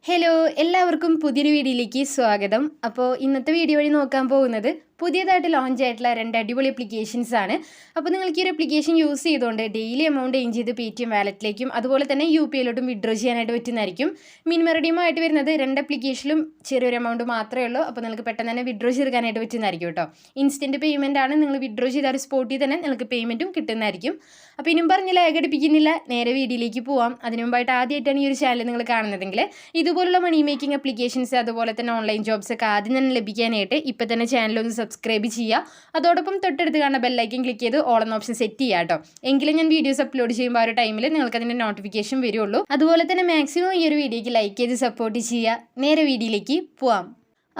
Hello എല്ലാവർക്കും പുതിയൊരു വീഡിയോയിലേക്ക് സ്വാഗതം. അപ്പോൾ ഇന്നത്തെ വീഡിയോ വഴി നോക്കാൻ പോകുന്നത് പുതിയതായിട്ട് ലോഞ്ച് ആയിട്ടുള്ള രണ്ട് അടിപൊളി അപ്ലിക്കേഷൻസ് ആണ്. അപ്പോൾ നിങ്ങൾക്ക് ഈ ഒരു അപ്ലിക്കേഷൻ യൂസ് ചെയ്തുകൊണ്ട് ഡെയിലി എമൗണ്ട് എയിം ചെയ്ത് പേടിഎം വാലറ്റിലേക്കും അതുപോലെ തന്നെ UPIയിലോട്ടും വിഡ്രോ ചെയ്യാനായിട്ട് പറ്റുന്നതായിരിക്കും. മിനിമം റെഡീമായിട്ട് വരുന്നത് രണ്ട് അപ്ലിക്കേഷനിലും ചെറിയൊരു എമൗണ്ട് മാത്രമേ ഉള്ളൂ. അപ്പോൾ നിങ്ങൾക്ക് പെട്ടെന്ന് തന്നെ വിഡ്രോ ചെയ്തെടുക്കാനായിട്ട് പറ്റുന്നതായിരിക്കും കേട്ടോ. ഇൻസ്റ്റൻറ്റ് പേയ്മെൻ്റ് ആണ്. നിങ്ങൾ വിഡ്രോ ചെയ്ത ഒരു സ്പോട്ടിൽ തന്നെ നിങ്ങൾക്ക് പേയ്മെൻറ്റും കിട്ടുന്നതായിരിക്കും. അപ്പോൾ ഇനിയും പറഞ്ഞ് ലാഗ് അടിപ്പിക്കുന്നില്ല, നേരെ വീഡിയോയിലേക്ക് പോവാം. അതിനു മുമ്പായിട്ട് ആദ്യമായിട്ടാണ് ഈ ഒരു ചാനൽ നിങ്ങൾ കാണുന്നതെങ്കിൽ ഇതുപോലുള്ള മണി മേക്കിംഗ് അപ്ലിക്കേഷൻസ് അതുപോലെ തന്നെ ഓൺലൈൻ ജോബ്സ് ഒക്കെ ആദ്യം തന്നെ ലഭിക്കാനായിട്ട് ഇപ്പോൾ തന്നെ ചാനലൊന്ന് സബ്സ്ക്രൈബ് ചെയ്യുക. അതോടൊപ്പം തൊട്ടടുത്ത് കാണുന്ന ബെല്ലൈക്കൻ ക്ലിക്ക് ചെയ്ത് ഓൾ എന്ന ഓപ്ഷൻ സെറ്റ് ചെയ്യുക കേട്ടോ. എങ്കിലും ഞാൻ വീഡിയോസ് അപ്ലോഡ് ചെയ്യുമ്പോൾ ആ ഒരു ടൈമിൽ നിങ്ങൾക്ക് അതിൻ്റെ നോട്ടിഫിക്കേഷൻ വരുള്ളൂ. അതുപോലെ തന്നെ മാക്സിമം ഈ ഒരു വീഡിയോയ്ക്ക് ലൈക്ക് ചെയ്ത് സപ്പോർട്ട് ചെയ്യുക. നേരെ വീഡിയോയിലേക്ക് പോവാം.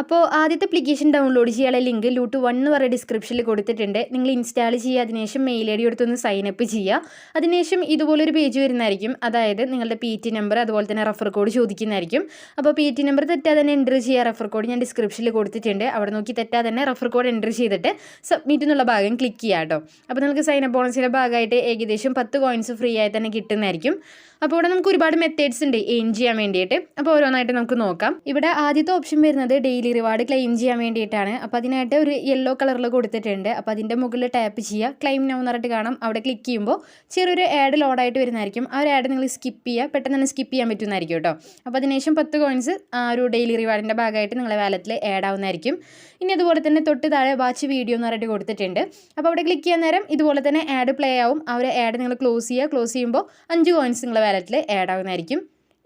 അപ്പോൾ ആദ്യത്തെ അപ്ലിക്കേഷൻ ഡൗൺലോഡ് ചെയ്യാനുള്ള ലിങ്ക് Loot1 എന്ന് പറയുന്ന ഡിസ്ക്രിപ്ഷനിൽ കൊടുത്തിട്ടുണ്ട്. നിങ്ങൾ ഇൻസ്റ്റാൾ ചെയ്യുക, അതിനുശേഷം മെയിൽ ID കൊടുത്തൊന്ന് സൈനപ്പ് ചെയ്യുക. അതിനുശേഷം ഇതുപോലൊരു പേജ് വരുന്നതായിരിക്കും. അതായത് നിങ്ങളുടെ PT നമ്പർ അതുപോലെ തന്നെ റെഫർ കോഡ് ചോദിക്കുന്നതായിരിക്കും. അപ്പോൾ PT നമ്പർ തെറ്റാതെ തന്നെ എൻ്റർ ചെയ്യുക. റെഫർ കോഡ് ഞാൻ ഡിസ്ക്രിപ്ഷനിൽ കൊടുത്തിട്ടുണ്ട്. അവിടെ നോക്കി തെറ്റാതെ തന്നെ റെഫർ കോഡ് എൻ്റർ ചെയ്തിട്ട് സബ്മിറ്റ് എന്നുള്ള ഭാഗം ക്ലിക്ക് ചെയ്യുക കേട്ടോ. അപ്പോൾ നിങ്ങൾക്ക് സൈനപ്പ് ബോണസിൻ്റെ ഭാഗമായിട്ട് ഏകദേശം 10 കോയിൻസ് ഫ്രീ ആയി തന്നെ കിട്ടുന്നതായിരിക്കും. അപ്പോൾ ഇവിടെ നമുക്ക് ഒരുപാട് മെത്തേഡ്സ് ഉണ്ട് എയിം ചെയ്യാൻ വേണ്ടിയിട്ട്. അപ്പോൾ ഓരോന്നായിട്ട് നമുക്ക് നോക്കാം. ഇവിടെ ആദ്യത്തെ ഓപ്ഷൻ വരുന്നത് ഡെയിലി റിവാർഡ് ക്ലെയിം ചെയ്യാൻ വേണ്ടിയിട്ടാണ്. അപ്പോൾ അതിനായിട്ട് ഒരു യെല്ലോ കളറിൽ കൊടുത്തിട്ടുണ്ട്. അപ്പോൾ അതിൻ്റെ മുകളിൽ ടാപ്പ് ചെയ്യുക, ക്ലെയിം നൗ എന്ന് പറഞ്ഞിട്ട് കാണാം. അവിടെ ക്ലിക്ക് ചെയ്യുമ്പോൾ ചെറിയൊരു ആഡ് ലോഡായിട്ട് വരുന്നതായിരിക്കും. ആ ഒരു ആഡ് നിങ്ങൾ സ്കിപ്പ് ചെയ്യുക, പെട്ടെന്ന് തന്നെ സ്കിപ്പ് ചെയ്യാൻ പറ്റുന്നതായിരിക്കും കേട്ടോ. അപ്പോൾ അതിനുശേഷം 10 കോയിൻസ് ആ ഒരു ഡെയിലി റിവാർഡിൻ്റെ ഭാഗമായിട്ട് നിങ്ങളുടെ വാലറ്റിൽ ആഡ് ആവുന്നതായിരിക്കും. ഇനി അതുപോലെ തന്നെ തൊട്ട് താഴെ വാച്ച് വീഡിയോ എന്ന് പറഞ്ഞിട്ട് കൊടുത്തിട്ടുണ്ട്. അപ്പോൾ അവിടെ ക്ലിക്ക് ചെയ്യാൻ നേരം ഇതുപോലെ തന്നെ ആഡ് പ്ലേ ആവും. ആ ഒരു ആഡ് നിങ്ങൾ ക്ലോസ് ചെയ്യുക. ക്ലോസ് ചെയ്യുമ്പോൾ 5 കോയിൻസ് നിങ്ങളുടെ വാലറ്റിൽ ആഡ് ആവുന്നതായിരിക്കും.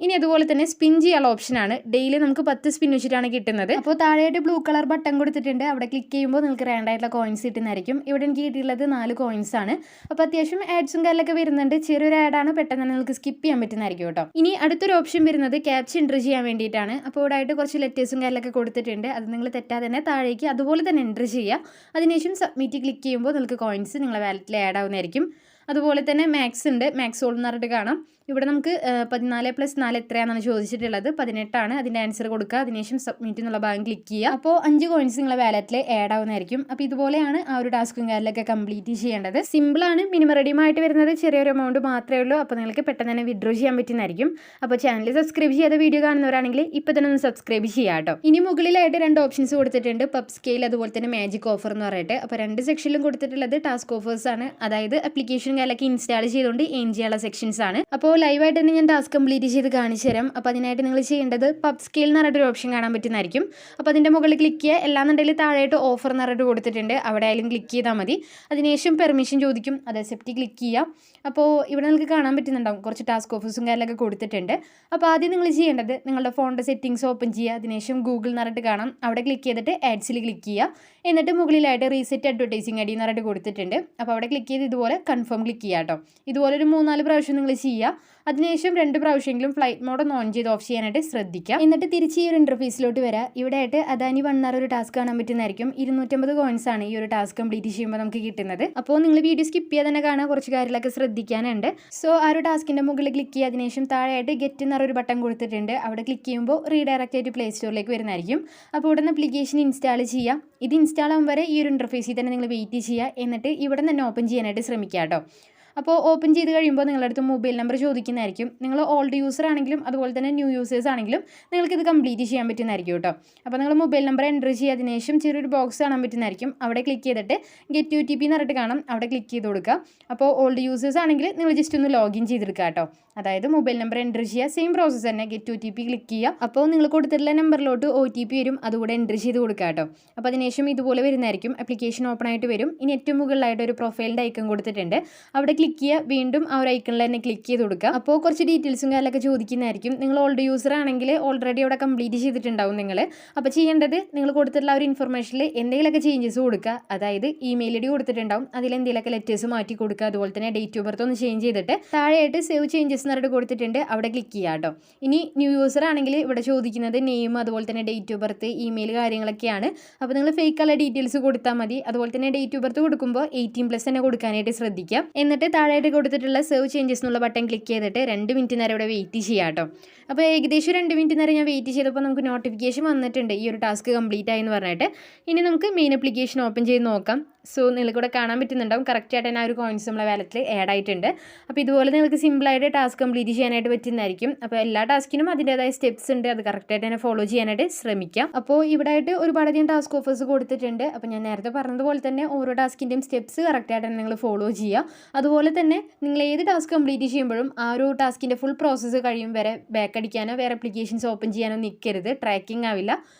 ഇനി അതുപോലെ തന്നെ സ്പിൻ ചെയ്യാനുള്ള ഓപ്ഷനാണ്. ഡെയിലി നമുക്ക് 10 സ്പിൻ വെച്ചിട്ടാണ് കിട്ടുന്നത്. അപ്പോൾ താഴെയായിട്ട് ബ്ലൂ കളർ ബട്ടൺ കൊടുത്തിട്ടുണ്ട്. അവിടെ ക്ലിക്ക് ചെയ്യുമ്പോൾ നിങ്ങൾക്ക് റാൻഡായിട്ടുള്ള കോയിൻസ് കിട്ടുന്നതായിരിക്കും. ഇവിടെ എനിക്ക് കിട്ടിയിട്ടുള്ളത് 4 കോയിൻസ് ആണ്. അപ്പോൾ അത്യാവശ്യം ആഡ്സും കാര്യങ്ങളൊക്കെ വരുന്നുണ്ട്. ചെറിയൊരു ആഡാണ്, പെട്ടെന്ന് തന്നെ നിങ്ങൾക്ക് സ്കിപ്പ് ചെയ്യാൻ പറ്റുന്നതായിരിക്കും കേട്ടോ. ഇനി അടുത്തൊരു ഓപ്ഷൻ വരുന്നത് ക്യാപ്ച എൻ്റർ ചെയ്യാൻ വേണ്ടിയിട്ടാണ്. അപ്പോൾ ഇവിടെ ആയിട്ട് കുറച്ച് ലെറ്റേഴ്സും കാര്യങ്ങളൊക്കെ കൊടുത്തിട്ടുണ്ട്. അത് നിങ്ങൾ തെറ്റാതെ തന്നെ താഴേക്ക് അതുപോലെ തന്നെ എൻ്റർ ചെയ്യുക. അതിനുശേഷം സബ്മിറ്റ് ക്ലിക്ക് ചെയ്യുമ്പോൾ നിങ്ങൾക്ക് കോയിൻസ് നിങ്ങളുടെ വാലറ്റിൽ ആഡ് ആവുന്നതായിരിക്കും. അതുപോലെ തന്നെ മാക്സ് ഉണ്ട്, മാക്സ് ഓൾ എന്ന് പറഞ്ഞിട്ട് കാണാം. ഇവിടെ നമുക്ക് 14 + 4 എത്രയാണെന്നാണ് ചോദിച്ചിട്ടുള്ളത്. 18 ആണ്. അതിൻ്റെ ആൻസർ കൊടുക്കുക. അതിനുശേഷം സബ്മിറ്റ് എന്നുള്ള ഭാഗം ക്ലിക്ക് ചെയ്യുക. അപ്പോൾ 5 കോയിൻസ് നിങ്ങളുടെ വാലറ്റിൽ ആഡ് ആവുന്നതായിരിക്കും. അപ്പോൾ ഇതുപോലെയാണ് ആ ഒരു ടാസ്കും കാര്യങ്ങളൊക്കെ കംപ്ലീറ്റ് ചെയ്യേണ്ടത്. സിമ്പിളാണ്. മിനിമം റെഡീമായിട്ട് വരുന്നത് ചെറിയൊരു എമൗണ്ട് മാത്രമേ ഉള്ളൂ. അപ്പോൾ നിങ്ങൾക്ക് പെട്ടെന്ന് തന്നെ വിഡ്രോ ചെയ്യാൻ പറ്റുന്നതായിരിക്കും. അപ്പോൾ ചാനൽ സബ്സ്ക്രൈബ് ചെയ്യാതെ വീഡിയോ കാണുന്നവരാണെങ്കിൽ ഇപ്പോൾ തന്നെ ഒന്ന് സബ്സ്ക്രൈബ് ചെയ്യാം കേട്ടോ. ഇനി മുകളിലായിട്ട് 2 ഓപ്ഷൻസ് കൊടുത്തിട്ടുണ്ട്, പബ് സ്കെയിൽ അതുപോലെ തന്നെ മാജിക് ഓഫർ എന്ന് പറഞ്ഞിട്ട്. അപ്പോൾ 2 സെക്ഷനിലും കൊടുത്തിട്ടുള്ളത് ടാസ്ക് ഓഫേഴ്സ് ആണ്. അതായത് അപ്ലിക്കേഷൻ കാര്യങ്ങളൊക്കെ ഇൻസ്റ്റാൾ ചെയ്തുകൊണ്ട് എയിം ചെയ്യാനുള്ള സെക്ഷൻസ് ആണ്. അപ്പോൾ ലൈവായിട്ട് തന്നെ ഞാൻ ടാസ്ക് കംപ്ലീറ്റ് ചെയ്ത് കാണിച്ചു തരാം. അപ്പോൾ അതിനായിട്ട് നിങ്ങൾ ചെയ്യേണ്ടത് പബ് സ്കെയിൽ എന്ന് പറഞ്ഞിട്ടൊരു ഓപ്ഷൻ കാണാൻ പറ്റുന്നതായിരിക്കും. അപ്പോൾ അതിൻ്റെ മുകളിൽ ക്ലിക്ക് ചെയ്യുക. എല്ലാന്നുണ്ടെങ്കിൽ താഴെയായിട്ട് ഓഫർ എന്ന് പറഞ്ഞിട്ട് കൊടുത്തിട്ടുണ്ട്. അവിടെ ആയാലും ക്ലിക്ക് ചെയ്താൽ മതി. അതിനുശേഷം പെർമിഷൻ ചോദിക്കും, അത് അക്സെപ്റ്റ് ക്ലിക്ക് ചെയ്യുക. അപ്പോൾ ഇവിടെ നിങ്ങൾക്ക് കാണാൻ പറ്റുന്നുണ്ടാവും കുറച്ച് ടാസ്ക് ഓഫേഴ്സും കാര്യങ്ങളൊക്കെ കൊടുത്തിട്ടുണ്ട്. അപ്പോൾ ആദ്യം നിങ്ങൾ ചെയ്യേണ്ടത് നിങ്ങളുടെ ഫോണിൻ്റെ സെറ്റിംഗ്സ് ഓപ്പൺ ചെയ്യുക. അതിനുശേഷം ഗൂഗിൾ എന്ന് പറഞ്ഞിട്ട് കാണാം. അവിടെ ക്ലിക്ക് ചെയ്തിട്ട് ആഡ്സിൽ ക്ലിക്ക് ചെയ്യുക. എന്നിട്ട് മുകളിലായിട്ട് റീസെറ്റ് അഡ്വർടൈസിങ് ID എന്ന് പറഞ്ഞിട്ട് കൊടുത്തിട്ടുണ്ട്. അപ്പോൾ അവിടെ ക്ലിക്ക് ചെയ്ത് ഇതുപോലെ കൺഫേം ക്ലിക്ക് ചെയ്യുക കേട്ടോ. ഇതുപോലെ ഒരു 3-4 പ്രാവശ്യം നിങ്ങൾ ചെയ്യുക. അതിനുശേഷം 2 പ്രാവശ്യമെങ്കിലും ഫ്ലൈറ്റ് മോഡ് ഒന്ന് ഓൺ ചെയ്ത് ഓഫ് ചെയ്യാനായിട്ട് ശ്രദ്ധിക്കുക. എന്നിട്ട് തിരിച്ച് ഈ ഒരു ഇൻ്റർഫേസിലോട്ട് വരിക. ഇവിടെ ആയിട്ട് അദാനി 1 hour ഒരു ടാസ്ക് കാണാൻ പറ്റുന്നതായിരിക്കും. 250 കോയിൻസ് ആണ് ഈ ഒരു ടാസ്ക് കംപ്ലീറ്റ് ചെയ്യുമ്പോൾ നമുക്ക് കിട്ടുന്നത്. അപ്പോൾ നിങ്ങൾ വീഡിയോ സ്കിപ്പ് ചെയ്യാതെ തന്നെ കാണാൻ കുറച്ച് കാര്യങ്ങളൊക്കെ ശ്രദ്ധിക്കാനുണ്ട്. സോ ആ ഒരു ടാസ്കിൻ്റെ മുകളിൽ ക്ലിക്ക് ചെയ്യുക. അതിനുശേഷം താഴെയായിട്ട് ഗെറ്റ് എന്നൊരു ബട്ടൺ കൊടുത്തിട്ടുണ്ട്. അവിടെ ക്ലിക്ക് ചെയ്യുമ്പോൾ റീഡയറക്റ്റ് ആയിട്ട് പ്ലേ സ്റ്റോറിലേക്ക് വരുന്നതായിരിക്കും. അപ്പോൾ ഇവിടെ നിന്ന് അപ്ലിക്കേഷൻ ഇൻസ്റ്റാൾ ചെയ്യുക. ഇത് ഇൻസ്റ്റാൾ ആകും വരെ ഈ ഒരു ഇൻ്റർഫേസിൽ തന്നെ നിങ്ങൾ വെയിറ്റ് ചെയ്യുക. എന്നിട്ട് ഇവിടെ നിന്ന് ഓപ്പൺ ചെയ്യാനായിട്ട് ശ്രമിക്കുക കേട്ടോ. അപ്പോൾ ഓപ്പൺ ചെയ്ത് കഴിയുമ്പോൾ നിങ്ങളുടെ അടുത്ത് മൊബൈൽ നമ്പർ ചോദിക്കുന്നതായിരിക്കും. നിങ്ങൾ ഓൾഡ് യൂസർ ആണെങ്കിലും അതുപോലെ തന്നെ ന്യൂ യൂസേഴ്സ് ആണെങ്കിലും നിങ്ങൾക്ക് ഇത് കംപ്ലീറ്റ് ചെയ്യാൻ പറ്റുന്നതായിരിക്കും കേട്ടോ. അപ്പോൾ നിങ്ങൾ മൊബൈൽ നമ്പർ എൻ്റർ ചെയ്യുക. അതിനുശേഷം ചെറിയൊരു ബോക്സ് കാണാൻ പറ്റുന്നതായിരിക്കും. അവിടെ ക്ലിക്ക് ചെയ്തിട്ട് ഗെറ്റ് OTP എന്ന് പറഞ്ഞിട്ട് കാണാം. അവിടെ ക്ലിക്ക് ചെയ്ത് കൊടുക്കുക. അപ്പോൾ ഓൾഡ് യൂസേഴ്സ് ആണെങ്കിൽ നിങ്ങൾ ജസ്റ്റ് ഒന്ന് ലോഗിൻ ചെയ്തെടുക്കുക കേട്ടോ. അതായത് മൊബൈൽ നമ്പർ എൻ്റർ ചെയ്യുക. സെയിം പ്രോസസ്സ് തന്നെ ഗെറ്റ് OTP ക്ലിക്ക് ചെയ്യുക. അപ്പോൾ നിങ്ങൾ കൊടുത്തിട്ടുള്ള നമ്പറിലോട്ട് OTP വരും. അതുകൂടെ എൻ്റർ ചെയ്ത് കൊടുക്കുക കേട്ടോ. അപ്പോൾ അതിനുശേഷം ഇതുപോലെ വരുന്നതായിരിക്കും. ആപ്ലിക്കേഷൻ ഓപ്പൺ ആയിട്ട് വരും. ഇനി ഏറ്റവും മുകളിലായിട്ട് ഒരു പ്രൊഫൈലിൻ്റെ ഐക്കൺ കൊടുത്തിട്ടുണ്ട്. അവിടെ ക്ലിക്ക് ചെയ്യുക. വീണ്ടും ആ ഒരു ഐക്കണിൽ തന്നെ ക്ലിക്ക് ചെയ്ത് കൊടുക്കുക. അപ്പോൾ കുറച്ച് ഡീറ്റെയിൽസും കാര്യങ്ങളൊക്കെ ചോദിക്കുന്നതായിരിക്കും. നിങ്ങൾ ഓൾഡ് യൂസർ ആണെങ്കിൽ ഓൾറെഡി അവിടെ കംപ്ലീറ്റ് ചെയ്തിട്ടുണ്ടാവും നിങ്ങൾ. അപ്പോൾ ചെയ്യേണ്ടത് നിങ്ങൾ കൊടുത്തിട്ടുള്ള ഒരു ഇൻഫർമേഷനിൽ എന്തെങ്കിലുമൊക്കെ ചേഞ്ചസ് കൊടുക്കുക. അതായത് ഇമെയിൽ ID കൊടുത്തിട്ടുണ്ടാവും. അതിൽ എന്തെങ്കിലുമൊക്കെ ലെറ്റേഴ്സ് മാറ്റി കൊടുക്കുക. അതുപോലെ തന്നെ ഡേറ്റ് ഓഫ് ബർത്ത് ഒന്ന് ചേഞ്ച് ചെയ്തിട്ട് താഴെയായിട്ട് സേവ് ചേഞ്ചസ് എന്ന് പറഞ്ഞിട്ട് കൊടുത്തിട്ടുണ്ട്. അവിടെ ക്ലിക്ക് ചെയ്യുക കേട്ടോ. ഇനി ന്യൂ യൂസർ ആണെങ്കിൽ ഇവിടെ ചോദിക്കുന്നത് നെയിം അതുപോലെ തന്നെ ഡേറ്റ് ഓഫ് ബർത്ത് ഇമെയിൽ കാര്യങ്ങളൊക്കെയാണ്. അപ്പോൾ നിങ്ങൾ ഫേക്കുള്ള ഡീറ്റെയിൽസ് കൊടുത്താൽ മതി. അതുപോലെ തന്നെ ഡേറ്റ് ഓഫ് ബർത്ത് കൊടുക്കുമ്പോൾ 18+ തന്നെ കൊടുക്കാനായിട്ട് ശ്രദ്ധിക്കുക. എന്നിട്ട് താഴെയായിട്ട് കൊടുത്തിട്ടുള്ള സേവ് ചേഞ്ചസ് എന്നുള്ള ബട്ടൺ ക്ലിക്ക് ചെയ്തിട്ട് 2 മിനിറ്റ് നേരം ഇവിടെ വെയിറ്റ് ചെയ്യാം കേട്ടോ. അപ്പോൾ ഏകദേശം 2 മിനിറ്റ് നേരം ഞാൻ വെയിറ്റ് ചെയ്തപ്പോൾ നമുക്ക് നോട്ടിഫിക്കേഷൻ വന്നിട്ടുണ്ട് ഈ ഒരു ടാസ്ക് കംപ്ലീറ്റ് ആയി എന്ന് പറഞ്ഞിട്ട്. ഇനി നമുക്ക് മെയിൻ ആപ്ലിക്കേഷൻ ഓപ്പൺ ചെയ്ത് നോക്കാം. സോ നിങ്ങൾക്കിവിടെ കാണാൻ പറ്റുന്നുണ്ടാവും കറക്റ്റായിട്ട് തന്നെ ആ ഒരു കോയിൻസ് നമ്മളെ വാലറ്റിൽ ആഡ് ആയിട്ടുണ്ട്. അപ്പോൾ ഇതുപോലെ നിങ്ങൾക്ക് സിമ്പിളായിട്ട് ടാസ്ക് കംപ്ലീറ്റ് ചെയ്യാനായിട്ട് പറ്റുന്നതായിരിക്കും. അപ്പോൾ എല്ലാ ടാസ്കിനും അതിൻ്റേതായ സ്റ്റെപ്സ് ഉണ്ട്, അത് കറക്റ്റായിട്ട് തന്നെ ഫോളോ ചെയ്യാനായിട്ട് ശ്രമിക്കാം. അപ്പോൾ ഇവിടെ ആയിട്ട് ഒരുപാടധികം ടാസ്ക് ഓഫേഴ്സ് കൊടുത്തിട്ടുണ്ട്. അപ്പോൾ ഞാൻ നേരത്തെ പറഞ്ഞതുപോലെ തന്നെ ഓരോ ടാസ്കിൻ്റെയും സ്റ്റെപ്സ് കറക്റ്റായിട്ട് തന്നെ നിങ്ങൾ ഫോളോ ചെയ്യുക. അതുപോലെ തന്നെ നിങ്ങൾ ഏത് ടാസ്ക് കംപ്ലീറ്റ് ചെയ്യുമ്പോഴും ആ ഒരു ടാസ്കിൻ്റെ ഫുൾ പ്രോസസ്സ് കഴിയും വരെ ബാക്ക് അടിക്കാനോ വേറെ ആപ്ലിക്കേഷൻസ് ഓപ്പൺ ചെയ്യാനോ നിൽക്കരുത്, ട്രാക്കിംഗ് ആവില്ല.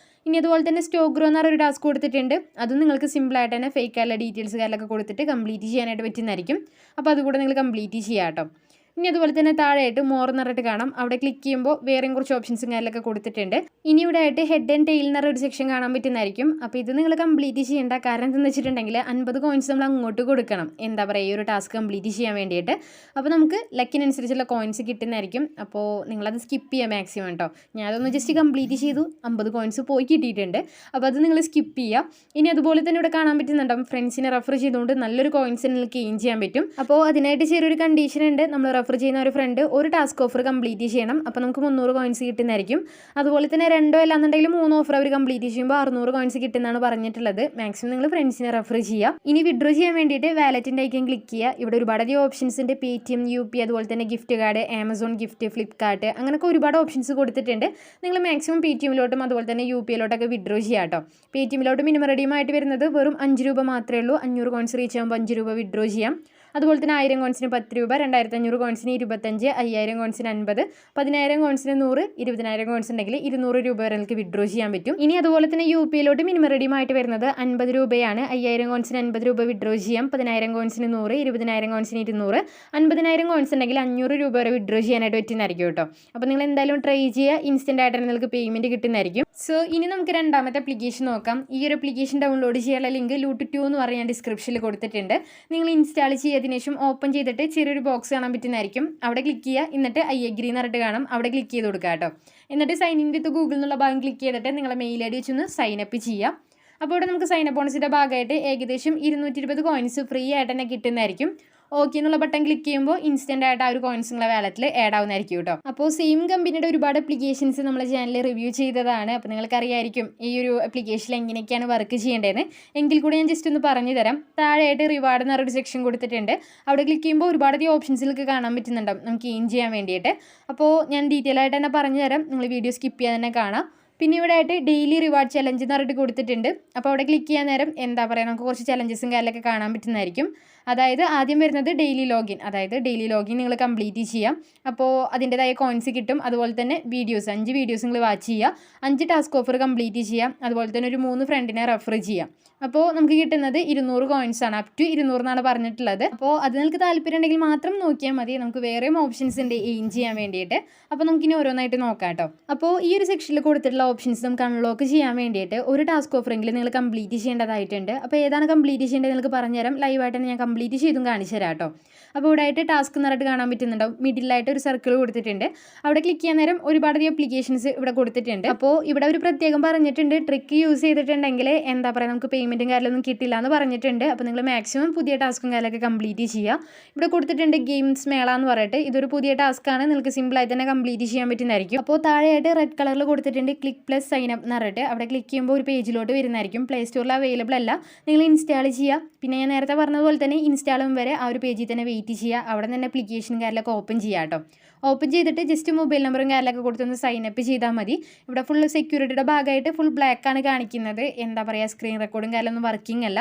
ഇനി അതുപോലെ തന്നെ സ്റ്റോക്ക് ഗ്രോ എന്നൊരു ടാസ്ക് കൊടുത്തിട്ടുണ്ട്. അതും നിങ്ങൾക്ക് സിമ്പിളായിട്ട് തന്നെ ഫേക്ക് ആയിട്ടുള്ള ഡീറ്റെയിൽസ് കാര്യങ്ങളൊക്കെ കൊടുത്തിട്ട് കംപ്ലീറ്റ് ചെയ്യാനായിട്ട് പറ്റുന്നതായിരിക്കും. അപ്പോൾ അതുകൂടെ നിങ്ങൾ കംപ്ലീറ്റ് ചെയ്യാം കേട്ടോ. ഇനി അതുപോലെ തന്നെ താഴെയായിട്ട് മോർ എന്ന് പറഞ്ഞിട്ട് കാണാം. അവിടെ ക്ലിക്ക് ചെയ്യുമ്പോൾ വേറെയും കുറച്ച് ഓപ്ഷൻസും കാര്യങ്ങളൊക്കെ കൊടുത്തിട്ടുണ്ട്. ഇനി ഇവിടെ ആയിട്ട് ഹെഡ് ആൻഡ് ടെയിൽ എന്നൊരു സെക്ഷൻ കാണാൻ പറ്റുന്നതായിരിക്കും. അപ്പോൾ ഇത് നിങ്ങൾ കംപ്ലീറ്റ് ചെയ്യേണ്ട കാരണം എന്താണെന്ന് വെച്ചിട്ടുണ്ടെങ്കിൽ 50 കോയിൻസ് നമ്മൾ അങ്ങോട്ട് കൊടുക്കണം, എന്താ പറയുക, ഈ ഒരു ടാസ്ക് കംപ്ലീറ്റ് ചെയ്യാൻ വേണ്ടിയിട്ട്. അപ്പോൾ നമുക്ക് ലക്കിനനുസരിച്ചുള്ള കോയിൻസ് കിട്ടുന്നതായിരിക്കും. അപ്പോൾ നിങ്ങളത് സ്കിപ്പ് ചെയ്യുക മാക്സിമം കേട്ടോ. ഞാനതൊന്ന് ജസ്റ്റ് കംപ്ലീറ്റ് ചെയ്തു, 50 കോയിൻസ് പോയി കിട്ടിയിട്ടുണ്ട്. അപ്പോൾ അത് നിങ്ങൾ സ്കിപ്പ് ചെയ്യുക. ഇനി അതുപോലെ തന്നെ ഇവിടെ കാണാൻ പറ്റുന്നുണ്ടാവും ഫ്രണ്ട്സിനെ റെഫർ ചെയ്തുകൊണ്ട് നല്ലൊരു കോയിൻസ് നിങ്ങൾക്ക് ഗെയിൻ ചെയ്യാൻ പറ്റും. അപ്പോൾ അതിനായിട്ട് ചെറിയൊരു കണ്ടീഷൻ ഉണ്ട്. നമ്മൾ റെഫർ ചെയ്യുന്ന ഒരു ഫ്രണ്ട് ഒരു ടാസ്ക് ഓഫർ കംപ്ലീറ്റ് ചെയ്യണം. അപ്പോൾ നമുക്ക് 300 കോയിൻസ് കിട്ടുന്നതായിരിക്കും. അതുപോലെ തന്നെ 2 അല്ലാന്നുണ്ടെങ്കിൽ 3 ഓഫർ അവർ കംപ്ലീറ്റ് ചെയ്യുമ്പോൾ 600 കോയിൻസ് കിട്ടുന്നതാണ് പറഞ്ഞിട്ടുള്ളത്. മാക്സിമം നിങ്ങൾ ഫ്രണ്ട്സിനെ റെഫർ ചെയ്യുക. ഇനി വിഡ്രോ ചെയ്യാൻ വേണ്ടിയിട്ട് വാലറ്റിൻ്റെ ഐക്കൺ ക്ലിക്ക് ചെയ്യുക. ഇവിടെ ഒരുപാടധികം ഓപ്ഷൻസ് ഉണ്ട്. പേടിഎം, UP, അതുപോലെ തന്നെ gift card, Amazon gift, Flipkart, അങ്ങനെയൊക്കെ ഒരുപാട് ഓപ്ഷൻസ് കൊടുത്തിട്ടുണ്ട്. നിങ്ങൾ മാക്സിമം പേടിഎമ്മിലോട്ടും അതുപോലെ തന്നെ UPയിലോട്ടൊക്കെ വിഡ്രോ ചെയ്യുക കേട്ടോ. പേടിഎമ്മിലോട്ട് മിനിമം റെഡീമായിട്ട് വരുന്നത് വെറും 5 രൂപ മാത്രമേ ഉള്ളൂ. 500 കോയിൻസ് റീച്ച് ആകുമ്പോൾ 5 രൂപ വിഡ്രോ ചെയ്യാം. അതുപോലെ തന്നെ 1000 കോയിൻസിന് 10 രൂപ, 2500 കോയിൻസിന് 25, 5000 കോയിൻസിന് 50, 10000 കോയിൻസിന് 100, 20000 കോയിൻസ് ഉണ്ടെങ്കിൽ 200 രൂപ വരെ നിങ്ങൾക്ക് വിഡ്രോ ചെയ്യാൻ പറ്റും. ഇനി അതുപോലെ തന്നെ UPയിലോട്ട് മിനിമം റെഡീമായിട്ട് വരുന്നത് 50 രൂപയാണ്. 5000 കോയിൻസിന് 50 രൂപ വിഡ്രോ ചെയ്യാം. 10000 കോയിൻസിന് 100, 20000 കോയിൻസിന് 200, 50000 കോയിൻസ് ഉണ്ടെങ്കിൽ 500 രൂപ വരെ വിഡ്രോ ചെയ്യാനായിട്ട് പറ്റുന്നതായിരിക്കും കേട്ടോ. അപ്പോൾ നിങ്ങൾ എന്തായാലും ട്രൈ ചെയ്യുക. ഇൻസ്റ്റൻ്റ് ആയിട്ട് നിങ്ങൾക്ക് പേയ്മെൻറ്റ് കിട്ടുന്നതായിരിക്കും. സോ ഇനി നമുക്ക് രണ്ടാമത്തെ ആപ്ലിക്കേഷൻ നോക്കാം. ഈ ഒരു ആപ്ലിക്കേഷൻ ഡൗൺലോഡ് ചെയ്യാനുള്ള ലിങ്ക് ലൂട്ട് 2 എന്ന് പറഞ്ഞ് ഞാൻ ഡിസ്ക്രിപ്ഷനിൽ കൊടുത്തിട്ടുണ്ട്. നിങ്ങൾ ഇൻസ്റ്റാൾ ചെയ്തതിന് ശേഷം ഓപ്പൺ ചെയ്തിട്ട് ചെറിയൊരു ബോക്സ് കാണാൻ പറ്റുന്നതായിരിക്കും. അവിടെ ക്ലിക്ക് ചെയ്യുക. എന്നിട്ട് I agree എന്ന് പറഞ്ഞിട്ട് കാണാം. അവിടെ ക്ലിക്ക് ചെയ്ത് കൊടുക്കുക കേട്ടോ. എന്നിട്ട് സൈൻ ഇൻ വിത്ത് ഗൂഗിൾ എന്നുള്ള ഭാഗം ക്ലിക്ക് ചെയ്തിട്ട് നിങ്ങളെ മെയിൽ ID വെച്ചൊന്ന് സൈൻ അപ്പ് ചെയ്യുക. അപ്പോൾ ഇവിടെ നമുക്ക് സൈൻ അപ്പ് ബോണസിൻ്റെ ഭാഗമായിട്ട് ഏകദേശം 220 കോയിൻസ് ഫ്രീ ആയിട്ട് തന്നെ കിട്ടുന്നതായിരിക്കും. ഓക്കെ എന്നുള്ള ബട്ടൺ ക്ലിക്ക് ചെയ്യുമ്പോൾ ഇൻസ്റ്റൻ്റ് ആയിട്ട് ആ ഒരു കോയിൻസ് നിങ്ങളെ വാലറ്റിൽ ആഡ് ആവുന്നതായിരിക്കും കേട്ടോ. അപ്പോൾ സെയിം കമ്പനിയുടെ ഒരുപാട് ആപ്ലിക്കേഷൻസ് നമ്മളെ ചാനലിൽ റിവ്യൂ ചെയ്തതാണ്. അപ്പോൾ നിങ്ങൾക്കറിയായിരിക്കും ഈ ഒരു ആപ്ലിക്കേഷനിൽ എങ്ങനെയൊക്കെയാണ് വർക്ക് ചെയ്യേണ്ടതെന്ന്. എങ്കിൽ കൂടി ഞാൻ ജസ്റ്റ് ഒന്ന് പറഞ്ഞു തരാം. താഴെയായിട്ട് റിവാർഡ് എന്ന് പറഞ്ഞൊരു സെക്ഷൻ കൊടുത്തിട്ടുണ്ട്. അവിടെ ക്ലിക്ക് ചെയ്യുമ്പോൾ ഒരുപാടധികം ഓപ്ഷൻസിലൊക്കെ കാണാൻ പറ്റുന്നുണ്ടാവും നമുക്ക് എയിം ചെയ്യാൻ വേണ്ടിയിട്ട്. അപ്പോൾ ഞാൻ ഡീറ്റെയിൽ ആയിട്ട് തന്നെ പറഞ്ഞു തരാം. നിങ്ങൾ വീഡിയോ സ്കിപ്പ് ചെയ്യാൻ തന്നെ കാണാം. പിന്നെ ഇവിടെ ആയിട്ട് ഡെയിലി റിവാർഡ് ചലഞ്ച് എന്ന് പറഞ്ഞിട്ട് കൊടുത്തിട്ടുണ്ട്. അപ്പോൾ അവിടെ ക്ലിക്ക് ചെയ്യാൻ നേരം എന്താ പറയുക, നമുക്ക് കുറച്ച് ചലഞ്ചസും കാര്യങ്ങളൊക്കെ കാണാൻ പറ്റുന്നതായിരിക്കും. അതായത് ആദ്യം വരുന്നത് ഡെയിലി ലോഗിൻ. അതായത് ഡെയിലി ലോഗിൻ നിങ്ങൾ കംപ്ലീറ്റ് ചെയ്യാം. അപ്പോൾ അതിൻ്റെതായ കോയിൻസ് കിട്ടും. അതുപോലെ തന്നെ വീഡിയോസ് 5 വീഡിയോസ് നിങ്ങൾ വാച്ച് ചെയ്യുക. 5 ടാസ്ക് ഓഫർ കംപ്ലീറ്റ് ചെയ്യാം. അതുപോലെ തന്നെ ഒരു 3 ഫ്രണ്ടിനെ റെഫർ ചെയ്യാം. അപ്പോൾ നമുക്ക് കിട്ടുന്നത് 200 കോയിൻസ് ആണ്. അപ് ടു 200 എന്നാണ് പറഞ്ഞിട്ടുള്ളത്. അപ്പോൾ അത് നിങ്ങൾക്ക് താല്പര്യം ഉണ്ടെങ്കിൽ മാത്രം നോക്കിയാൽ മതി. നമുക്ക് വേറെയും ഓപ്ഷൻസ് ഉണ്ട് എയിം ചെയ്യാൻ വേണ്ടിയിട്ട്. അപ്പോൾ നമുക്കിനി ഓരോന്നായിട്ട് നോക്കാം കേട്ടോ. അപ്പോൾ ഈ ഒരു സെക്ഷനിൽ കൊടുത്തിട്ടുള്ള ഓപ്ഷൻസ് നമുക്ക് അൺലോക്ക് ചെയ്യാൻ വേണ്ടിയിട്ട് ഒരു ടാസ്ക് ഓഫറെങ്കിലും നിങ്ങൾ കംപ്ലീറ്റ് ചെയ്യേണ്ടതായിട്ടുണ്ട്. അപ്പോൾ ഏതാണ് കംപ്ലീറ്റ് ചെയ്യേണ്ടത് നിങ്ങൾക്ക് പറഞ്ഞുതരാം. ലൈവായിട്ട് തന്നെ ഞാൻ കംപ്ലീറ്റ് ചെയ്തും കാണിച്ചു തരാം കേട്ടോ. അപ്പോൾ ഇവിടെ ആയിട്ട് ടാസ്ക് എന്നിട്ട് കാണാൻ പറ്റുന്നുണ്ടാവും. മിഡിലായിട്ട് ഒരു സർക്കിൾ കൊടുത്തിട്ടുണ്ട്. അവിടെ ക്ലിക്ക് ചെയ്യാൻ നേരം ഒരുപാടധികം ആപ്ലിക്കേഷൻസ് ഇവിടെ കൊടുത്തിട്ടുണ്ട്. അപ്പോൾ ഇവിടെ ഒരു പ്രത്യേകം പറഞ്ഞിട്ടുണ്ട്, ട്രിക്ക് യൂസ് ചെയ്തിട്ടുണ്ടെങ്കിൽ എന്താ പറയുക, നമുക്ക് പേയ്മെൻറ്റും കാര്യമൊന്നും കിട്ടില്ല എന്ന് പറഞ്ഞിട്ടുണ്ട്. അപ്പോൾ നിങ്ങൾ മാക്സിമം പുതിയ ടാസ്കും കാര്യമൊക്കെ കംപ്ലീറ്റ് ചെയ്യുക. ഇവിടെ കൊടുത്തിട്ടുണ്ട് ഗെയിംസ് മേള എന്ന് പറഞ്ഞിട്ട്. ഇതൊരു പുതിയ ടാസ്ക്കാണ്. നിങ്ങൾക്ക് സിമ്പിളായിട്ട് തന്നെ കംപ്ലീറ്റ് ചെയ്യാൻ പറ്റുന്നതായിരിക്കും. അപ്പോൾ താഴെയായിട്ട് റെഡ് കളറിൽ കൊടുത്തിട്ടുണ്ട് ക്ലിക്ക് പ്ലസ് സൈൻ അപ്പ് എന്ന് പറഞ്ഞിട്ട്. അവിടെ ക്ലിക്ക് ചെയ്യുമ്പോൾ ഒരു പേജിലോട്ട് വരുന്നതായിരിക്കും. പ്ലേ സ്റ്റോറിൽ അവൈലബിൾ അല്ല. നിങ്ങൾ ഇൻസ്റ്റാൾ ചെയ്യുക. പിന്നെ ഞാൻ നേരത്തെ പറഞ്ഞതുപോലെ തന്നെ ഇൻസ്റ്റാളും വരെ ആ ഒരു പേജിൽ തന്നെ വെയിറ്റ് ചെയ്യുക. അവിടെ തന്നെ ആപ്ലിക്കേഷൻ കാര്യമൊക്കെ ഓപ്പൺ ചെയ്യുക കേട്ടോ. ഓപ്പൺ ചെയ്തിട്ട് ജസ്റ്റ് മൊബൈൽ നമ്പറും കാര്യമൊക്കെ കൊടുത്തൊന്ന് സൈൻ അപ്പ് ചെയ്താൽ മതി. ഇവിടെ ഫുൾ സെക്യൂരിറ്റിയുടെ ഭാഗമായിട്ട് ഫുൾ ബ്ലാക്ക് ആണ് കാണിക്കുന്നത്. എന്താ പറയുക, സ്ക്രീൻ റെക്കോർഡും കാര്യമൊന്നും വർക്കിംഗ് അല്ല.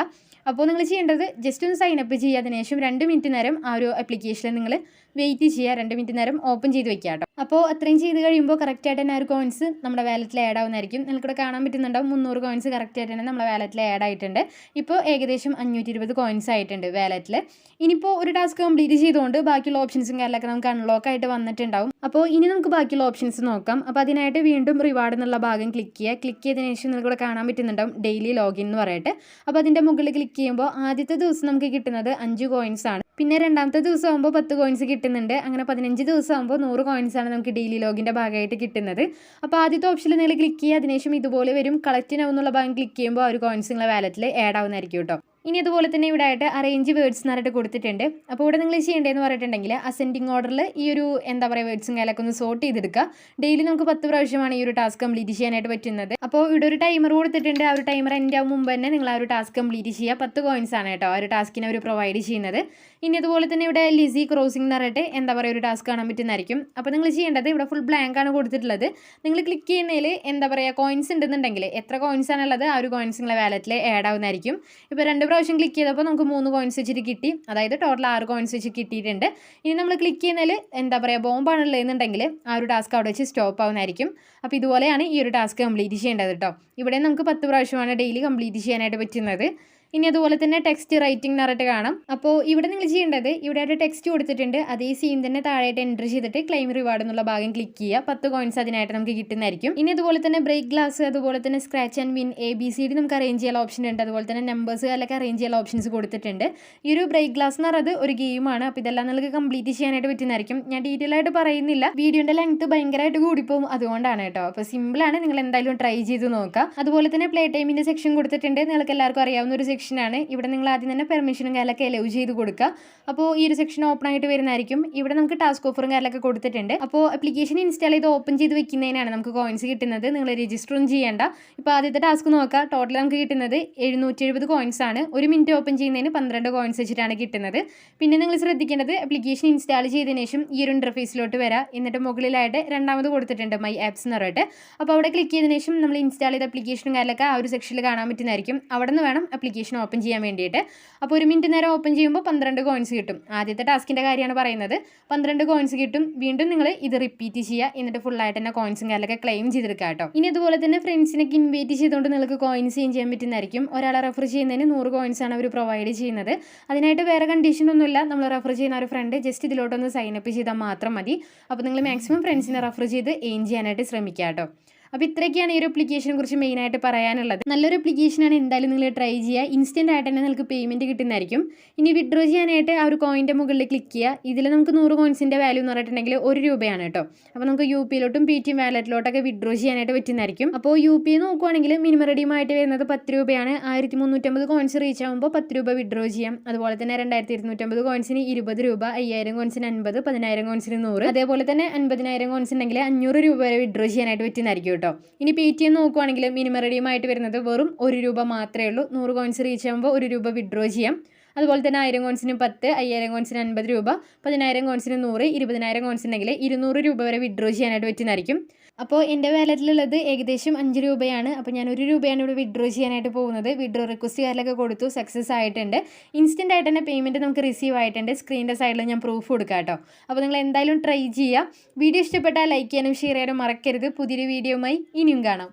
അപ്പോൾ നിങ്ങൾ ചെയ്യേണ്ടത് ജസ്റ്റ് ഒന്ന് സൈൻ അപ്പ് ചെയ്യുക. അതിനുശേഷം 2 മിനിറ്റ് നേരം ആ ഒരു ആപ്ലിക്കേഷനിൽ നിങ്ങൾ വെയിറ്റ് ചെയ്യുക. 2 മിനിറ്റ് നേരം ഓപ്പൺ ചെയ്ത് വെക്കുക കേട്ടോ. അപ്പോൾ അത്രയും ചെയ്ത് കഴിയുമ്പോൾ കറക്റ്റായിട്ട് തന്നെ ആ ഒരു കോയിൻസ് നമ്മുടെ വാലറ്റിൽ ആഡ് ആവുന്നതായിരിക്കും. നിങ്ങൾക്കിവിടെ കാണാൻ പറ്റുന്നുണ്ടാവും 300 കോയിൻസ് കറക്റ്റായിട്ട് തന്നെ നമ്മുടെ വാലറ്റിൽ ആഡ് ആയിട്ടുണ്ട്. ഇപ്പോൾ ഏകദേശം 520 കോയിൻസ് ആയിട്ടുണ്ട് വാലറ്റിൽ. ഇനിയിപ്പോൾ ഒരു ടാസ്ക് കംപ്ലീറ്റ് ചെയ്തുകൊണ്ട് ബാക്കിയുള്ള ഓപ്ഷൻസും കാര്യമൊക്കെ നമുക്ക് അൺലോക്ക് ആയിട്ട് വന്നിട്ടുണ്ടാവും. അപ്പോൾ ഇനി നമുക്ക് ബാക്കിയുള്ള ഓപ്ഷൻസ് നോക്കാം. അപ്പോൾ അതിനായിട്ട് വീണ്ടും റിവാർഡ് എന്നുള്ള ഭാഗം ക്ലിക്ക് ചെയ്യുക. ക്ലിക്ക് ചെയ്തതിന് ശേഷം നിങ്ങൾക്കിവിടെ കാണാൻ പറ്റുന്നുണ്ടാവും ഡെയിലി ലോഗിൻ എന്ന് പറയട്ടെ. അപ്പോൾ അതിൻ്റെ മുകളിൽ ക്ലിക്ക് ചെയ്യുമ്പോൾ ആദ്യത്തെ ദിവസം നമുക്ക് കിട്ടുന്നത് 5 കോയിൻസ് ആണ്. പിന്നെ രണ്ടാമത്തെ ദിവസം ആകുമ്പോൾ 10 കോയിൻസ് കിട്ടുന്നുണ്ട്. അങ്ങനെ 15 ദിവസം ആകുമ്പോൾ 100 കോയിൻസ് ആണ് നമുക്ക് ഡെയിലി ലോഗിൻ്റെ ഭാഗമായിട്ട് കിട്ടുന്നത്. അപ്പോൾ ആദ്യത്തെ ഓപ്ഷനിൽ നിങ്ങൾ ക്ലിക്ക് ചെയ്യുക. അതിനുശേഷം ഇതുപോലെ വരും കളക്റ്റ് നൗ എന്നുള്ള ഭാഗം ക്ലിക്ക് ചെയ്യുമ്പോൾ ആ ഒരു കോയിൻസ് നിങ്ങളെ വാലറ്റിൽ ആഡ് ആവുന്നതായിരിക്കും കേട്ടോ. ഇനി അതുപോലെ തന്നെ ഇവിടെ ആയിട്ട് അറേഞ്ച് വേർഡ്സ് എന്ന് പറഞ്ഞിട്ട് കൊടുത്തിട്ടുണ്ട്. അപ്പോൾ ഇവിടെ നിങ്ങൾ ചെയ്യേണ്ടതെന്ന് പറഞ്ഞിട്ടുണ്ടെങ്കിൽ അസെൻഡിങ് ഓർഡറിൽ ഈ ഒരു എന്താ പറയുക വേർഡ്സും കാര്യമൊക്കെ ഒന്ന് സോർട്ട് ചെയ്തെടുക്കുക. ഡെയിലി നമുക്ക് 10 പ്രാവശ്യമാണ് ഈ ഒരു ടാസ്ക് കംപ്ലീറ്റ് ചെയ്യാനായിട്ട് പറ്റുന്നത്. അപ്പോൾ ഇവിടെ ഒരു ടൈമർ കൊടുത്തിട്ടുണ്ട്. ആ ഒരു ടൈമർ എൻ്റെ ആവും മുമ്പ് തന്നെ നിങ്ങൾ ആ ഒരു ടാസ്ക് കംപ്ലീറ്റ് ചെയ്യുക. 10 കോയിൻസ് ആണ് കേട്ടോ ആ ഒരു ടാസ്കിനെ അവർ പ്രൊവൈഡ് ചെയ്യുന്നത്. ഇനി അതുപോലെ തന്നെ ഇവിടെ ലിസി ക്രോസിംഗ് എന്ന് പറഞ്ഞിട്ട് എന്താ പറയുക ഒരു ടാസ്ക് കാണാൻ പറ്റുന്നതായിരിക്കും. അപ്പോൾ നിങ്ങൾ ചെയ്യേണ്ടത് ഇവിടെ ഫുൾ ബ്ലാങ്ക് ആണ് കൊടുത്തിട്ടുള്ളത്. നിങ്ങൾ ക്ലിക്ക് ചെയ്യുന്നതിൽ എന്താ പറയുക കോയിൻസ് ഉണ്ടെന്നുണ്ടെങ്കിൽ എത്ര കോയിൻസ് ആണുള്ളത് ആ ഒരു കോയിൻസ് നിങ്ങളെ വാലറ്റിൽ ആഡ് ആവുന്നതായിരിക്കും. ഇപ്പോൾ 2 പ്രാവശ്യം ക്ലിക്ക് ചെയ്തപ്പോൾ നമുക്ക് 3 കോയിൻസ് വെച്ചിട്ട് കിട്ടി. അതായത് ടോട്ടൽ 6 കോയിൻസ് വെച്ച് കിട്ടിയിട്ടുണ്ട്. ഇനി നമ്മൾ ക്ലിക്ക് ചെയ്യുന്നതിൽ എന്താ പറയുക ബോംബാണുള്ളതെന്നുണ്ടെങ്കിൽ ആ ഒരു ടാസ്ക് അവിടെ വെച്ച് സ്റ്റോപ്പ് ആവുന്നതായിരിക്കും. അപ്പോൾ ഇതുപോലെയാണ് ഈ ഒരു ടാസ്ക് കംപ്ലീറ്റ് ചെയ്യേണ്ടത് കേട്ടോ. ഇവിടെ നമുക്ക് 10 പ്രാവശ്യമാണ് ഡെയിലി കംപ്ലീറ്റ് ചെയ്യാനായിട്ട് പറ്റുന്നത്. ഇനി അതുപോലെ തന്നെ ടെക്സ്റ്റ് റൈറ്റിംഗ് എന്ന് കാണാം. അപ്പോൾ ഇവിടെ നിങ്ങൾ ചെയ്യേണ്ടത് ഇവിടെ ആയിട്ട് ടെക്സ്റ്റ് കൊടുത്തിട്ടുണ്ട്. അതേ സീൻ തന്നെ താഴെയായിട്ട് എൻ്റർ ചെയ്തിട്ട് ക്ലെയിം റിവാർഡ് എന്നുള്ള ഭാഗം ക്ലിക്ക് ചെയ്യുക. 10 കോയിൻസ് അതിനായിട്ട് നമുക്ക് കിട്ടുന്നതായിരിക്കും. ഇനി അതുപോലെ തന്നെ ബ്രേക്ക് ഗ്ലാസ്, അതുപോലെ തന്നെ സ്ക്രാച്ച് ആൻഡ് വിൻ, ABCD നമുക്ക് അറേഞ്ച് ചെയ്യാൻ ഓപ്ഷൻ ഉണ്ട്. അതുപോലെ തന്നെ നമ്പേഴ്സ് അതിലൊക്കെ അറേഞ്ച് ചെയ്യാൻ ഓപ്ഷൻസ് കൊടുത്തിട്ടുണ്ട്. ഈ ഒരു ബ്രേക്ക് ഗ്ലാസ് എന്ന് പറയുന്നത് ഒരു ഗെയിമാണ്. അപ്പോൾ ഇതെല്ലാം നിങ്ങൾക്ക് കംപ്ലീറ്റ് ചെയ്യാനായിട്ട് പറ്റുന്നതായിരിക്കും. ഞാൻ ഡീറ്റെയിൽ ആയിട്ട് പറയുന്നില്ല, വീഡിയോൻ്റെ ലെങ്ത് ഭയങ്കരമായിട്ട് കൂടിപ്പോകും, അതുകൊണ്ടാണ് കേട്ടോ. അപ്പോൾ സിമ്പിളാണ്, നിങ്ങൾ എന്തായാലും ട്രൈ ചെയ്ത് നോക്കുക. അതുപോലെ തന്നെ പ്ലേ ടൈമിൻ്റെ സെക്ഷൻ കൊടുത്തിട്ടുണ്ട്. നിങ്ങൾക്ക് എല്ലാവർക്കും അറിയാവുന്ന ഒരു സെക്ഷനാണ്. ഇവിടെ നിങ്ങൾ ആദ്യം തന്നെ പെർമിഷനും കാര്യമൊക്കെ അലൗ ചെയ്ത് കൊടുക്കുക. അപ്പോൾ ഈ ഒരു സെക്ഷൻ ഓപ്പൺ ആയിട്ട് വരുന്നതായിരിക്കും. ഇവിടെ നമുക്ക് ടാസ്ക് ഓഫറും കാര്യമൊക്കെ കൊടുത്തിട്ടുണ്ട്. അപ്പോൾ ആപ്ലിക്കേഷൻ ഇൻസ്റ്റാൾ ചെയ്ത് ഓപ്പൺ ചെയ്ത് വെക്കുന്നതിനാണ് നമുക്ക് കോയിൻസ് കിട്ടുന്നത്. നിങ്ങൾ രജിസ്റ്റർ ഒന്നും ചെയ്യേണ്ട. ഇപ്പോൾ ആദ്യത്തെ ടാസ്ക് നോക്കുക, ടോട്ടൽ നമുക്ക് കിട്ടുന്നത് 770 കോയിൻസ് ആണ്. 1 മിനിറ്റ് ഓപ്പൺ ചെയ്യുന്നതിന് 12 കോയിൻസ് വെച്ചിട്ടാണ് കിട്ടുന്നത്. പിന്നെ നിങ്ങൾ ശ്രദ്ധിക്കേണ്ടത് ആപ്ലിക്കേഷൻ ഇൻസ്റ്റാൾ ചെയ്തതിന് ശേഷം ഈ ഒരു ഇൻ്റർഫേസിലോട്ട് വരാം. എന്നിട്ട് മുകളിലായിട്ട് രണ്ടാമത് കൊടുത്തിട്ടുണ്ട് മൈ ആപ്സ് എന്ന് പറഞ്ഞിട്ട്. അപ്പോൾ അവിടെ ക്ലിക്ക് ചെയ്തതിന് ശേഷം നമ്മൾ ഇൻസ്റ്റാൾ ചെയ്ത ആപ്ലിക്കേഷനും കാര്യമൊക്കെ ആ ഒരു സെക്ഷനിൽ കാണാൻ പറ്റുന്നതായിരിക്കും. അവിടെ നിന്ന് വേണം ആപ്ലിക്കേഷൻ ഓപ്പൺ ചെയ്യാൻ വേണ്ടിയിട്ട്. അപ്പോൾ 1 മിനിറ്റ് നേരം ഓപ്പൺ ചെയ്യുമ്പോൾ 12 കോയിൻസ് കിട്ടും. ആദ്യത്തെ ടാസ്കിൻ്റെ കാര്യമാണ് പറയുന്നത്. 12 കോയിൻസ് കിട്ടും. വീണ്ടും നിങ്ങൾ ഇത് റിപ്പീറ്റ് ചെയ്യുക. എന്നിട്ട് ഫുള്ളായിട്ട് തന്നെ കോയിൻസും കാര്യമൊക്കെ ക്ലെയിം ചെയ്തെടുക്കുക കേട്ടോ. ഇനി അതുപോലെ തന്നെ ഫ്രണ്ട്സിനൊക്കെ ഇൻവൈറ്റ് ചെയ്തുകൊണ്ട് നിങ്ങൾക്ക് കോയിൻസ് ചെയ്യാൻ പറ്റുന്നതായിരിക്കും. ഒരാളെ റെഫർ ചെയ്യുന്നതിന് 100 കോയിൻസ് ആണ് അവർ പ്രൊവൈഡ് ചെയ്യുന്നത്. അതിനായിട്ട് വേറെ കണ്ടീഷനൊന്നുമില്ല. നമ്മൾ റെഫർ ചെയ്യുന്ന ഒരു ഫ്രണ്ട് ജസ്റ്റ് ഇതിലോട്ടൊന്ന് സൈനപ്പ് ചെയ്താൽ മാത്രം മതി. അപ്പോൾ നിങ്ങൾ മാക്സിമം ഫ്രണ്ട്സിനെ റെഫർ ചെയ്ത് എയിം ചെയ്യാനായിട്ട് ശ്രമിക്കുക കേട്ടോ. അപ്പോൾ ഇത്രയൊക്കെയാണ് ഈ ഒരു ആപ്ലിക്കേഷനെ കുറിച്ച് മെയിനായിട്ട് പറയാനുള്ളത്. നല്ലൊരു ആപ്ലിക്കേഷനാണ്, എന്തായാലും നിങ്ങൾ ട്രൈ ചെയ്യുക. ഇൻസ്റ്റൻ്റ് ആയിട്ട് തന്നെ നിങ്ങൾക്ക് പേയ്മെൻറ്റ് കിട്ടുന്നതായിരിക്കും. ഇനി വിഡ്രോ ചെയ്യാനായിട്ട് ആ ഒരു കോയിൻ്റെ മുകളിൽ ക്ലിക്ക് ചെയ്യുക. ഇതിൽ നമുക്ക് 100 കോയിൻസിൻ്റെ വാല്യൂ എന്ന് പറഞ്ഞിട്ടുണ്ടെങ്കിൽ 1 രൂപയാണ് കേട്ടോ. അപ്പോൾ നമുക്ക് UP-ലോട്ടും PTM വാലറ്റിലോട്ടൊക്കെ വിഡ്രോ ചെയ്യാനായിട്ട് പറ്റുന്നതായിരിക്കും. അപ്പോൾ UP നോക്കുവാണെങ്കിൽ മിനിമം റെഡീമായിട്ട് വരുന്നത് 10 രൂപയാണ്. 1350 കോയിൻസ് റീച്ച് ആകുമ്പോൾ 10 രൂപ വിഡ്രോ ചെയ്യാം. അതുപോലെ തന്നെ 2250 കോയിൻസിന് 20 രൂപ, 5000 കോയിൻസിന് 50, 10000 കോയിൻസിന് 100, അതേപോലെ തന്നെ 50000 കോയിൻസ് ഉണ്ടെങ്കിൽ 500 രൂപ വരെ വിഡ്രോ ചെയ്യാനായിട്ട് പറ്റുന്നതായിരിക്കും കേട്ടോ. ഇനി PTM നോക്കുവാണെങ്കിൽ മിനിമം റെഡീമായിട്ട് വരുന്നത് വെറും 1 രൂപ മാത്രമേ ഉള്ളൂ. 100 കോയിൻസ് റീച്ച് ആകുമ്പോൾ 1 രൂപ വിഡ്രോ ചെയ്യാം. അതുപോലെ തന്നെ 1000 കോയിൻസിന് 10, 5000 കോയിൻസിന് 50 രൂപ, 10000 കോയിൻസിന് 100, 20000 കോയിൻസ് ഉണ്ടെങ്കിൽ 200 രൂപ വരെ വിഡ്രോ ചെയ്യാനായിട്ട് പറ്റുന്നതായിരിക്കും. അപ്പോൾ എൻ്റെ വാലറ്റിലുള്ളത് ഏകദേശം 5 രൂപയാണ്. അപ്പോൾ ഞാൻ 1 രൂപയാണ് ഇവിടെ വിഡ്രോ ചെയ്യാനായിട്ട് പോകുന്നത്. വിഡ്രോ റിക്വസ്റ്റ് കാർഡിലൊക്കെ കൊടുത്തു, സക്സസ് ആയിട്ടുണ്ട്. ഇൻസ്റ്റൻ്റ് ആയിട്ട് തന്നെ പേയ്മെൻറ്റ് നമുക്ക് റിസീവ് ആയിട്ടുണ്ട്. സ്ക്രീനിൻ്റെ സൈഡിൽ ഞാൻ പ്രൂഫ് കൊടുക്കാം കേട്ടോ. അപ്പോൾ നിങ്ങൾ എന്തായാലും ട്രൈ ചെയ്യുക. വീഡിയോ ഇഷ്ടപ്പെട്ടാൽ ലൈക്ക് ചെയ്യാനും ഷെയർ ചെയ്യാനും മറക്കരുത്. പുതിയൊരു വീഡിയോയുമായി ഇനിയും കാണാം.